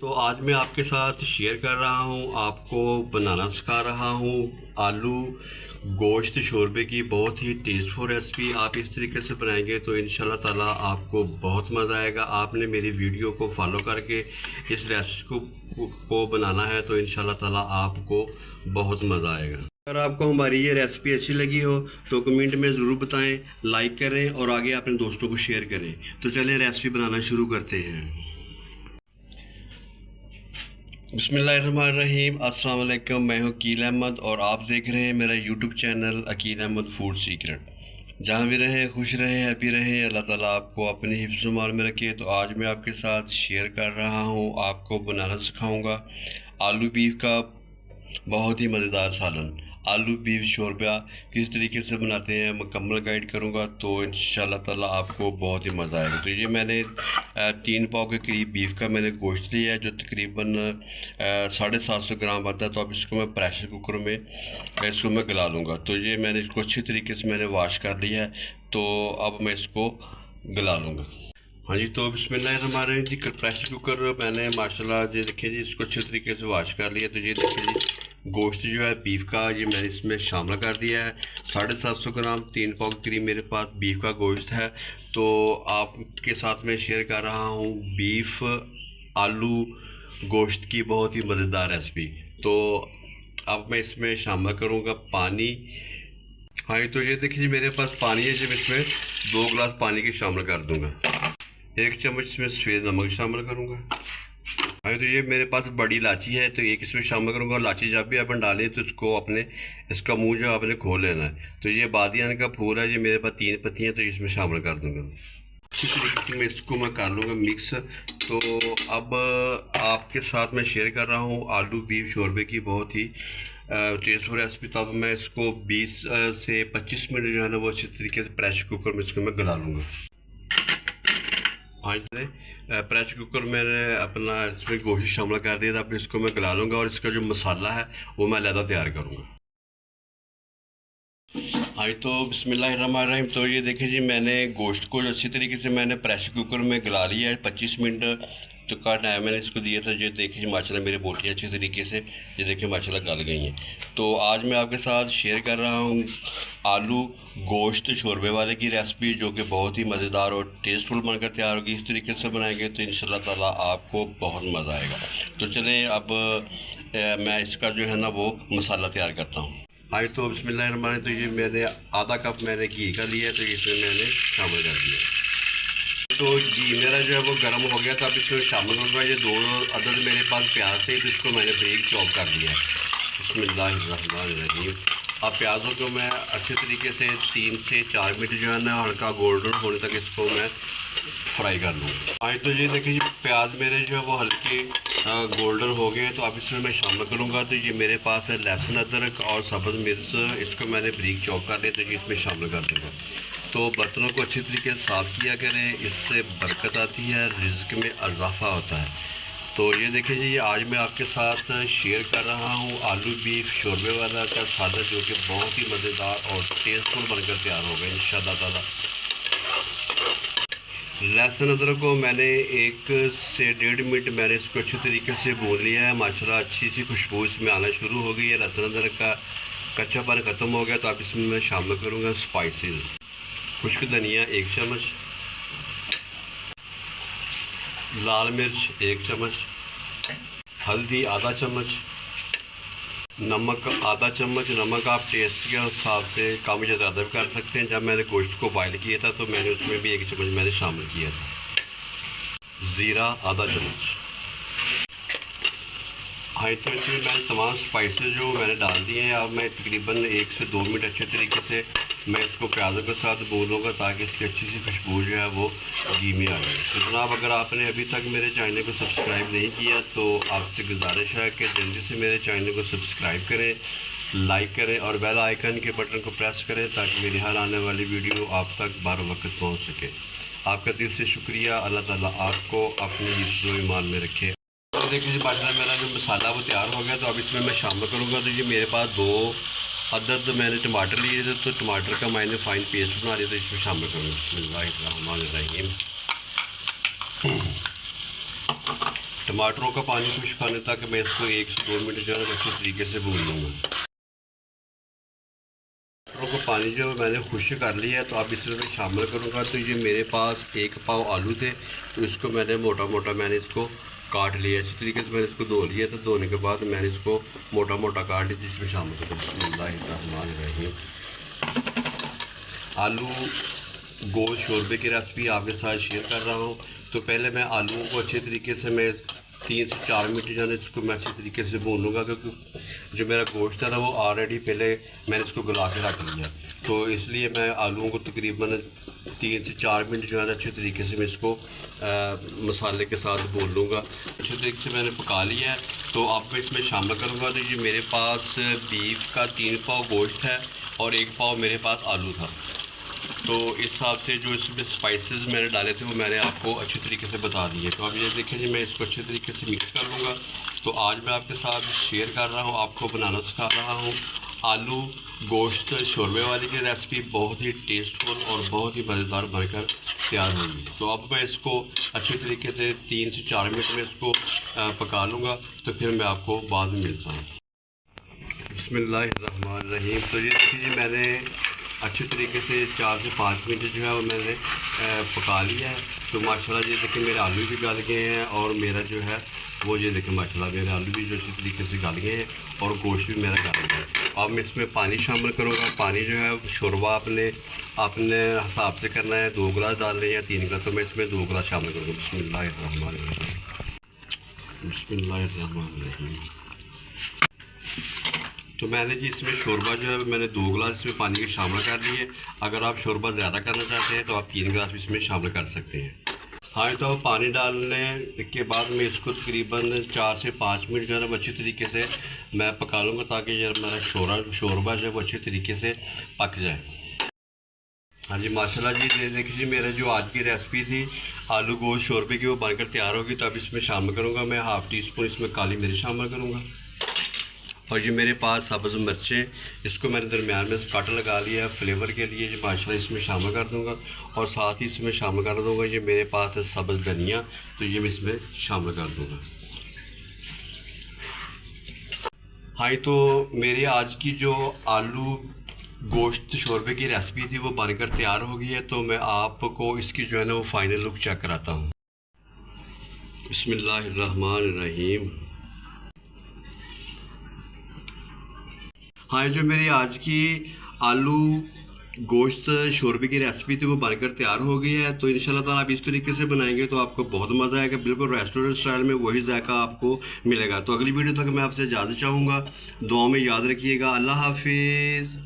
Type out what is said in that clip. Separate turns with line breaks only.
तो आज मैं आपके साथ शेयर कर रहा हूँ, आपको बनाना सिखा रहा हूँ आलू गोश्त शोरबे की बहुत ही टेस्टफुल रेसिपी। आप इस तरीके से बनाएंगे तो इंशाल्लाह ताला आपको बहुत मज़ा आएगा। आपने मेरी वीडियो को फॉलो करके इस रेसिपी को बनाना है तो इंशाल्लाह ताला आपको बहुत मज़ा आएगा। अगर आपको हमारी ये रेसिपी अच्छी लगी हो तो कमेंट में ज़रूर बताएं, लाइक करें और आगे अपने दोस्तों को शेयर करें। तो चलिए रेसिपी बनाना शुरू करते हैं। बिस्मिल्लाहिर्रहमानिर्रहीम। अस्सलाम वालेकुम। मैं हूँ अकील अहमद और आप देख रहे हैं मेरा YouTube channel Akeel Ahmed food secret. जहाँ भी रहें खुश रहें, हैप्पी रहें, अल्लाह ताला आपको अपने हिफ्ज़-ओ-मान में रखे। तो आज मैं आपके साथ शेयर कर रहा हूँ, आपको बनाना सिखाऊंगा आलू बीफ का बहुत ही मज़ेदार सालन। आलू बीफ शोरबा किस तरीके से बनाते हैं मुकम्मल गाइड करूंगा, तो इंशाल्लाह ताला आपको बहुत ही मज़ा आएगा। तो ये मैंने 3 पाव के करीब बीफ का मैंने गोश्त लिया है जो तकरीबन 750 ग्राम आता है। तो अब इसको मैं प्रेशर कुकर में इसको मैं गला लूँगा। तो ये मैंने इसको अच्छी तरीके से मैंने वाश कर लिया है, तो अब मैं इसको गला लूँगा। हाँ जी, तो बिस्मिल्लाहिर्रहमानिर्रहीम जी, प्रेशर कुकर मैंने माशाल्लाह जी देखिए जी इसको अच्छे तरीके से वाश कर लिया। तो ये देखिए जी गोश्त जो है बीफ का ये मैंने इसमें शामिल कर दिया है। 750 ग्राम 3 पाव के करीब मेरे पास बीफ का गोश्त है। तो आपके साथ मैं शेयर कर रहा हूँ बीफ आलू गोश्त की बहुत ही मज़ेदार रेसिपी। तो अब मैं इसमें शामिल करूँगा पानी। हाँ, तो ये देखिए जी मेरे पास पानी है, जब इसमें 2 गिलास पानी के शामिल कर दूँगा। 1 चम्मच इसमें सफ़ेद नमक शामिल करूँगा। हाँ, तो ये मेरे पास बड़ी इलायची है तो एक इसमें शामिल करूँगा। इलायची जब भी अपन डालें तो इसको अपने इसका मुंह जो आपने खोल लेना है। तो ये बादियान का फूल है, ये मेरे पास 3 पत्तियाँ, तो इसमें शामिल कर दूँगा। इसी तरीके से मैं इसको मैं कर लूँगा मिक्स। तो अब आपके साथ मैं शेयर कर रहा हूँ आलू बीफ शोरबे की बहुत ही टेस्टफुल रेसिपी। तो अब मैं इसको 20 से 25 मिनट जो है ना वो अच्छी तरीके से प्रेशर कुकर में इसको मैं गला लूँगा। आज प्रेशर कुकर मैंने अपना इसमें गोश्त शामिल कर दिया था। अब इसको मैं गला लूँगा और इसका जो मसाला है वो मैं अलग तैयार करूँगा। हाँ, तो बिस्मिल्लाहिर्रहमानिर्रहीम। तो ये देखिए जी मैंने गोश्त को अच्छी तरीके से मैंने प्रेशर कुकर में गला लिया है। 25 मिनट तो का टाइम मैंने इसको दिया था। ये देखिए जी माशाल्लाह मेरी बोटियाँ अच्छी तरीके से ये देखिए माशाल्लाह गल गई हैं। तो आज मैं आपके साथ शेयर कर रहा हूँ आलू गोश्त शोरबे वाले की रेसिपी, जो कि बहुत ही मज़ेदार और टेस्टफुल बनकर तैयार होगी। इस तरीके से बनाएंगे तो इंशाल्लाह ताला आपको बहुत मज़ा आएगा। तो चलें अब मैं इसका जो है ना वो मसाला तैयार करता हूँ। हाँ, तो बिस्मिल्लाहिर्रहमानिर्रहीम। तो ये मैंने आधा कप मैंने घी का लिया, तो इसमें मैंने शामिल कर दिया। तो घी मेरा जो है वो गर्म हो गया, तो अब इसमें शामिल करूँगा ये 2 अदद मेरे पास प्याज थे, तो इसको मैंने बारीक चॉप कर दिया है। बिस्मिल्लाहिर्रहमानिर्रहीम। अब प्याज़ों को मैं अच्छे तरीके से 3 से 4 मिनट जो है ना हल्का गोल्डन होने तक इसको मैं फ्राई कर लूँगा। हाँ, तो ये देखिए प्याज मेरे जो है वो हल्के गोल्डन हो गए। तो अब इसमें मैं शामिल करूँगा। तो ये मेरे पास है लहसुन अदरक और सब्ज़ मिर्च, इसको मैंने बारीक चॉप कर लिया, तो ये इसमें शामिल कर दूँगा। तो बर्तनों को अच्छी तरीके से साफ़ किया करें, इससे बरकत आती है, रिज़्क़ में इजाफ़ा होता है। तो ये देखिए जी आज मैं आपके साथ शेयर कर रहा हूँ आलू बीफ शोरबे वाला का सालन, जो कि बहुत ही मज़ेदार और टेस्टफुल बनकर तैयार होगा इंशाअल्लाह ताला। लहसुन अदरक को मैंने 1 से 1.5 मिनट मैंने इसको अच्छे तरीके से भून लिया है। माशाल्लाह अच्छी सी खुशबू इसमें आना शुरू हो गई है, लहसुन अदरक का कच्चापन ख़त्म हो गया। तो अब इसमें मैं शामिल करूँगा स्पाइसेस। खुश्क धनिया 1 चम्मच, लाल मिर्च 1 चम्मच, हल्दी आधा चम्मच, नमक आधा चम्मच। नमक आप टेस्ट के हिसाब से कम या ज़्यादा भी कर सकते हैं। जब मैंने गोश्त को बॉयल किया था तो मैंने उसमें भी 1 चम्मच मैंने शामिल किया था। ज़ीरा आधा चम्मच। हाँ, तो इसमें मैंने तमाम स्पाइसेस जो मैंने डाल दिए हैं। अब मैं तकरीबन 1 से 2 मिनट अच्छे तरीके से मैं इसको प्याज़ों के साथ भूनूंगा, ताकि इसकी अच्छी सी खुशबू जो है वो घी में आ जाए। तो जनाब अगर आपने अभी तक मेरे चैनल को सब्सक्राइब नहीं किया तो आपसे गुजारिश है कि जल्दी से मेरे चैनल को सब्सक्राइब करें, लाइक करें और बेल आइकन के बटन को प्रेस करें, ताकि मेरी हर आने वाली वीडियो आप तक बार वक्त पहुँच सके। आपका दिल से शुक्रिया। अल्लाह ताला आपको अपने हिफ्ज़ ईमान में रखे। तो देखिए जी माशाल्लाह मेरा जो मसाला वो तैयार हो गया। तो अब इसमें मैं शामिल करूँगा। तो ये मेरे पास 2 अदद मैंने टमाटर लिए थे, तो टमाटर का मैंने फ़ाइन पेस्ट बना लिया, तो इसमें शामिल करूँगा। बिस्मिल्लाहिर्रहमानिर्रहीम। टमाटरों का पानी खुश्क आने तक मैं इसको 1 से 2 मिनट जो है अच्छे तरीके से भून लूँगा। टमाटरों का पानी जो मैंने खुश्क कर लिया है तो अब इसमें मैं शामिल करूँगा। तो ये मेरे पास 1 पाव आलू थे, तो इसको मैंने मोटा मोटा इसको काट लिया। अच्छी तरीके से मैंने इसको धो लिया। तो धोने के बाद मैंने इसको मोटा मोटा काट लिया, जिसमें शामिल करूँगा। आलू गोश्त शोरबे की रेसिपी आपके साथ शेयर कर रहा हूँ। तो पहले मैं आलूओं को अच्छे तरीके से मैं 3 से 4 मिनट जो है इसको मैं अच्छे तरीके से भून लूँगा, क्योंकि जो मेरा गोश्त है ना वो ऑलरेडी पहले मैंने इसको गला के रख लिया। तो इसलिए मैं आलूओं को तकरीबन 3 से 4 मिनट जो है अच्छे तरीके से मैं इसको मसाले के साथ भून लूँगा। अच्छे तरीके से मैंने पका लिया है। तो अब मैं इसमें शामिल करूँगा। तो ये मेरे पास बीफ का 3 पाव गोश्त है और 1 पाव मेरे पास आलू था। तो इस हिसाब से जो इसमें स्पाइसेस मैंने डाले थे वो मैंने आपको अच्छे तरीके से बता दिए। तो अब ये देखें जी, मैं इसको अच्छे तरीके से मिक्स कर लूँगा। तो आज मैं आपके साथ शेयर कर रहा हूँ, आपको बनाना सिखा रहा हूँ आलू गोश्त शोरबे वाली की रेसिपी। बहुत ही टेस्टफुल और बहुत ही मज़ेदार बनकर तैयार होगी। तो अब मैं इसको अच्छे तरीके से 3 से 4 मिनट में इसको पका लूँगा। तो फिर मैं आपको बाद में मिलता हूँ। बिस्मिल्लाहिर्रहमानिर्रहीम। तो ये देखिए मैंने अच्छे तरीके से 4 से 5 मिनट जो है वो मैंने पका लिया है। तो माशाल्लाह ये देखिए मेरे आलू भी गल गए हैं और मेरा जो है वो ये देखिए माशाल्लाह मेरे आलू भी जो अच्छी तरीके से गल गए हैं और गोश्त भी मेरा गल गया है। अब मैं इसमें पानी शामिल करूँगा। पानी जो है शोरबा अपने हिसाब से करना है। 2 गिलास डाल रहे हैं या 3 गिलास, तो मैं इसमें 2 गिलास शामिल करूँगा। बिस्मिल्लाहिर्रहमानिर्रहीम। तो मैंने जी इसमें शोरबा जो है मैंने 2 गिलास इसमें पानी के शामिल कर लिए। अगर आप शोरबा ज़्यादा करना चाहते हैं तो आप 3 गिलास भी इसमें शामिल कर सकते हैं। हाँ, तो पानी डालने के बाद मैं इसको तकरीबन 4 से 5 मिनट जो है ना अच्छी तरीके से मैं पका लूँगा, ताकि ये मेरा शोरबा जो है वो अच्छे तरीके से पक जाए। हाँ जी माशाल्लाह जी, देखिए जी मेरा जो आज की रेसिपी थी आलू गोश्त शोरबे की वो बनकर तैयार होगी। तो अब इसमें शामिल करूँगा मैं ½ टी स्पून इसमें काली मिर्च शामिल करूँगा। और ये मेरे पास सब्ज़ मिर्चें, इसको मैंने दरमियान में काट लगा लिया है फ्लेवर के लिए। ये माशाल्लाह इसमें शामिल कर दूंगा। और साथ ही इसमें शामिल कर दूंगा ये मेरे पास है सब्ज़ धनिया, तो ये मैं इसमें शामिल कर दूंगा। हाँ, तो मेरी आज की जो आलू गोश्त शोरबे की रेसिपी थी वो बनकर तैयार हो गई है। तो मैं आपको इसकी जो है ना वो फाइनल लुक चेक कराता हूँ। बिस्मिल्लाहिर्रहमानिर्रहीम। हाँ, जो मेरी आज की आलू गोश्त शोरबे की रेसिपी थी वो बनकर तैयार हो गई है। तो इंशाल्लाह ताला आप इस तरीके से बनाएंगे तो आपको बहुत मज़ा आएगा। बिल्कुल रेस्टोरेंट स्टाइल में वही जायका आपको मिलेगा। तो अगली वीडियो तक मैं आपसे इजाज़त चाहूँगा। दुआ में याद रखिएगा। अल्लाह हाफिज़।